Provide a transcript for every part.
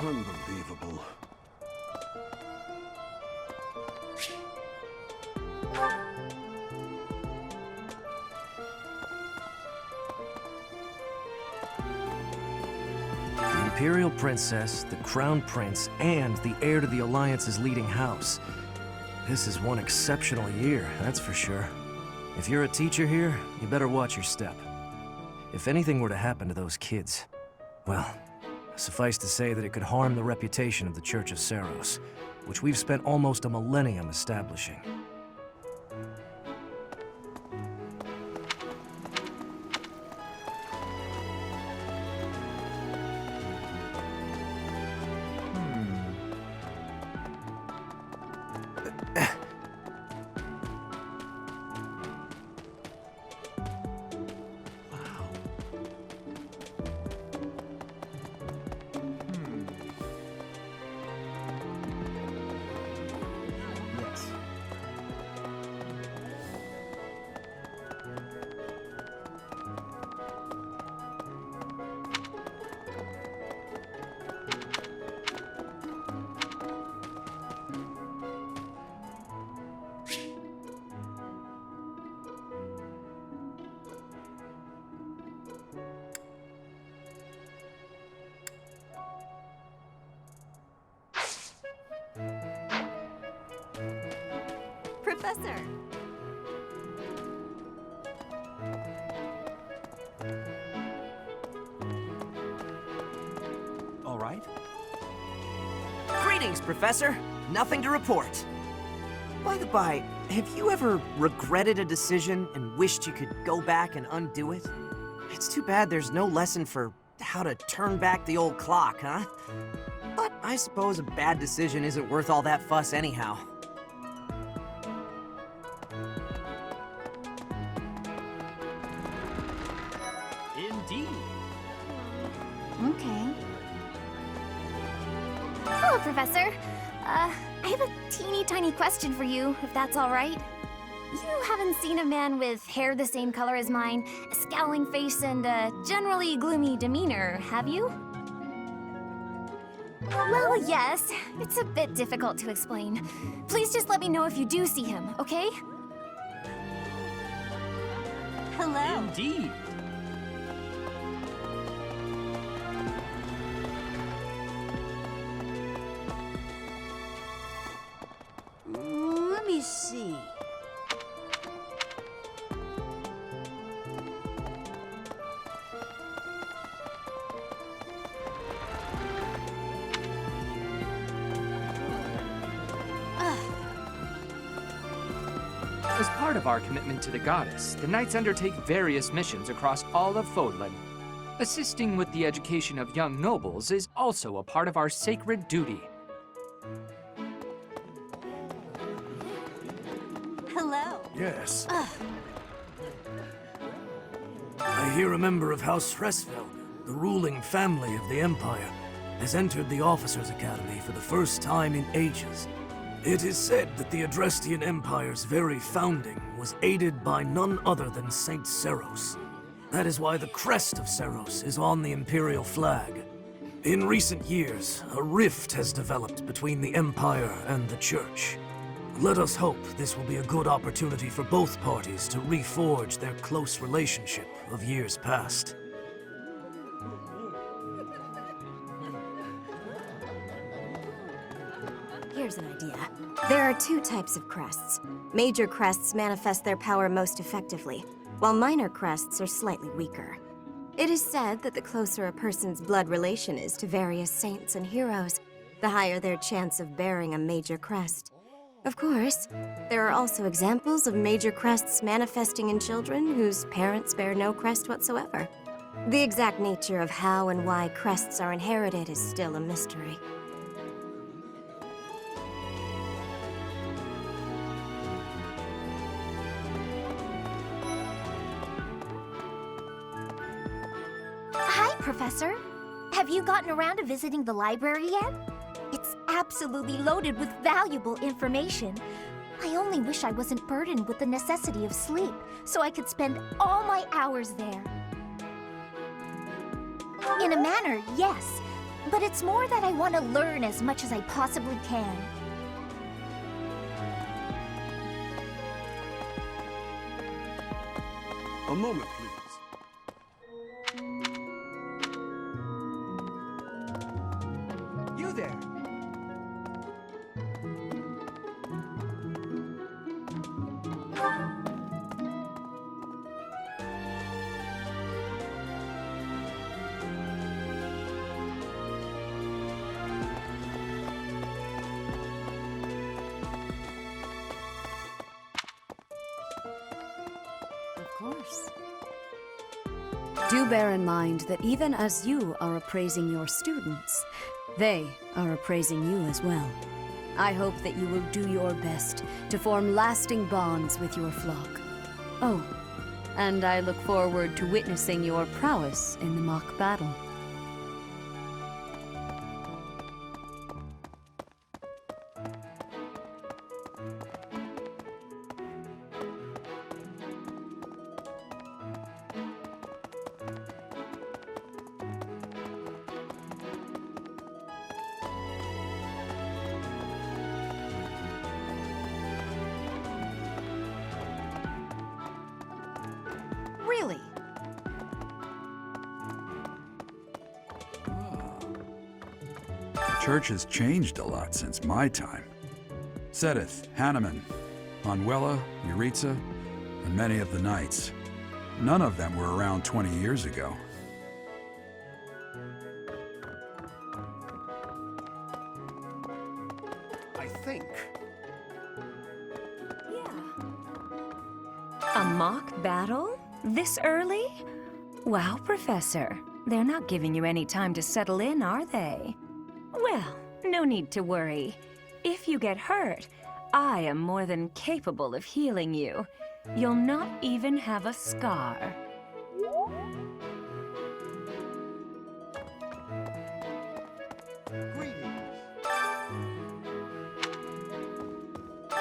Unbelievable. The Imperial Princess, the Crown Prince, and the heir to the Alliance's leading house. This is one exceptional year, that's for sure. If you're a teacher here, you better watch your step. If anything were to happen to those kids, well, suffice to say that it could harm the reputation of the Church of Seiros, which we've spent almost a millennium establishing. Professor! All right. Greetings, Professor. Nothing to report. By the by, have you ever regretted a decision and wished you could go back and undo it? It's too bad there's no lesson for how to turn back the old clock, huh? But I suppose a bad decision isn't worth all that fuss anyhow. Indeed. Okay. Hello, Professor. I have a teeny tiny question for you, if that's all right. You haven't seen a man with hair the same color as mine, a scowling face, and a generally gloomy demeanor, have you? Well, yes. It's a bit difficult to explain. Please just let me know if you do see him, okay? Hello. Indeed. Let me see. As part of our commitment to the goddess, the Knights undertake various missions across all of Fodlan. Assisting with the education of young nobles is also a part of our sacred duty. Hello. Yes. I hear a member of House Hresfeld, the ruling family of the Empire, has entered the Officers' Academy for the first time in ages. It is said that the Adrestian Empire's very founding was aided by none other than Saint Seiros. That is why the crest of Seiros is on the Imperial flag. In recent years, a rift has developed between the Empire and the Church. Let us hope this will be a good opportunity for both parties to reforge their close relationship of years past. Here's an idea. There are two types of crests. Major crests manifest their power most effectively, while minor crests are slightly weaker. It is said that the closer a person's blood relation is to various saints and heroes, the higher their chance of bearing a major crest. Of course, there are also examples of major crests manifesting in children whose parents bear no crest whatsoever. The exact nature of how and why crests are inherited is still a mystery. Hi, Professor. Have you gotten around to visiting the library yet? It's absolutely loaded with valuable information. I only wish I wasn't burdened with the necessity of sleep, so I could spend all my hours there. In a manner, yes. But it's more that I want to learn as much as I possibly can. A moment, please. You there! Of course. Do bear in mind that even as you are appraising your students, they are appraising you as well. I hope that you will do your best to form lasting bonds with your flock. Oh, and I look forward to witnessing your prowess in the mock battle. Really? The church has changed a lot since my time. Sedith, Hanneman, Manuela, Yuritsa, and many of the knights. None of them were around 20 years ago. I think. A mock battle? This early? Wow, Professor. They're not giving you any time to settle in, are they? Well, no need to worry. If you get hurt, I am more than capable of healing you. You'll not even have a scar.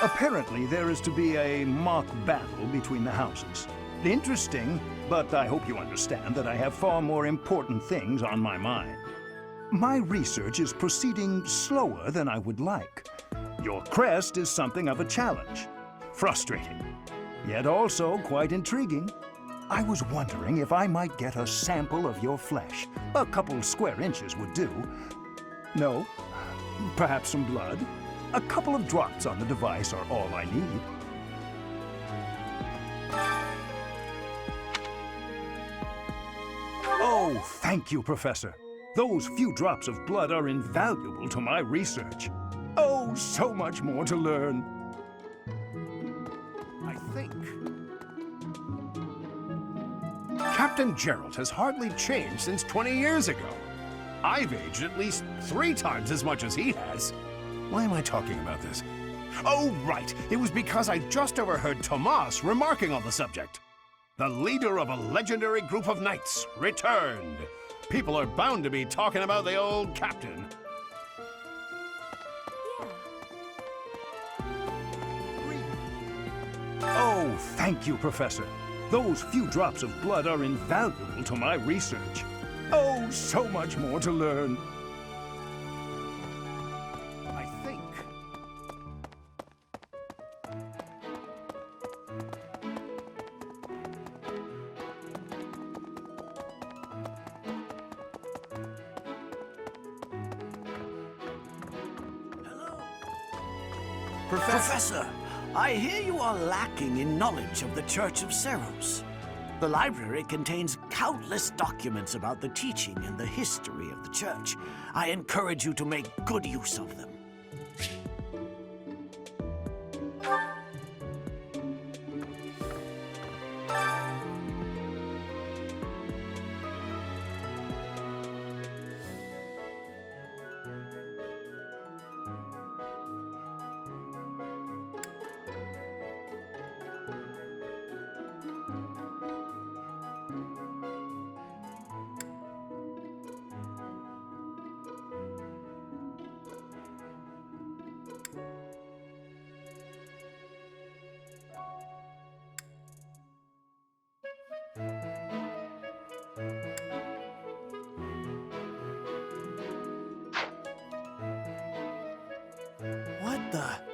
Apparently, there is to be a mock battle between the houses. Interesting, but I hope you understand that I have far more important things on my mind. My research is proceeding slower than I would like. Your crest is something of a challenge. Frustrating, yet also quite intriguing. I was wondering if I might get a sample of your flesh. A couple square inches would do. No? Perhaps some blood? A couple of drops on the device are all I need. Oh, thank you, Professor. Those few drops of blood are invaluable to my research. Oh, so much more to learn. I think. Captain Gerald has hardly changed since 20 years ago. I've aged at least 3 times as much as he has. Why am I talking about this? Oh, right. It was because I just overheard Tomas remarking on the subject. The leader of a legendary group of knights returned. People are bound to be talking about the old captain. Oh, thank you, Professor. Those few drops of blood are invaluable to my research. Oh, so much more to learn. I think. Professor, I hear you are lacking in knowledge of the Church of Seros. The library contains countless documents about the teaching and the history of the Church. I encourage you to make good use of them. What the...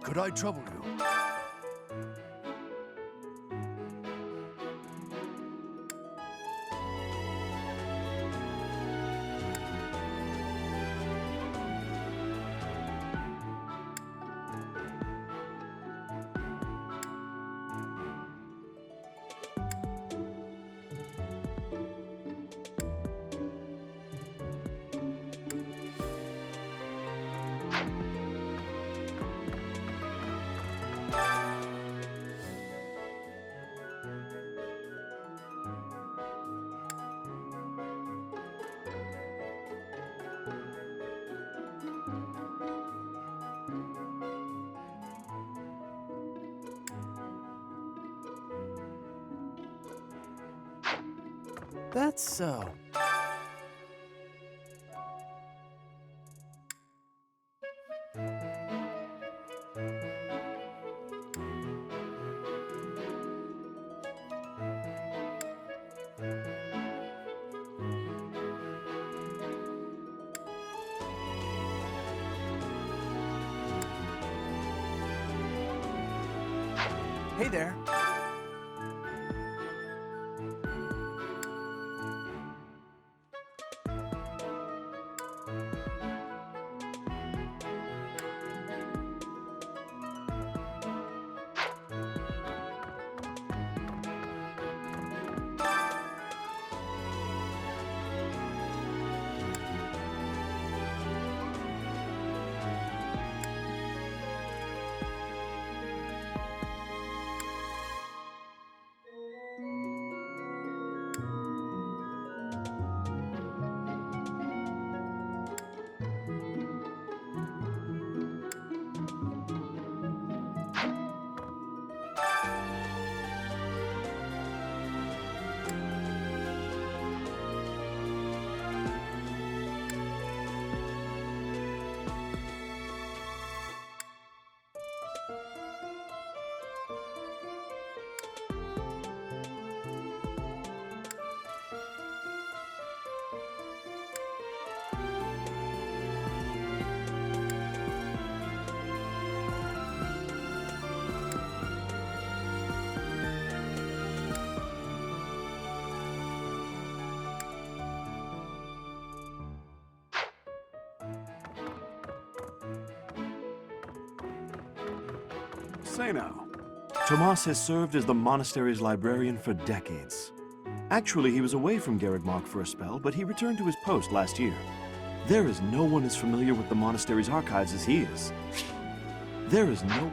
Could I trouble you? That's so. Hey there. Say now. Tomas has served as the monastery's librarian for decades. Actually, he was away from Garrigmark for a spell, but he returned to his post last year. There is no one as familiar with the monastery's archives as he is. There is no...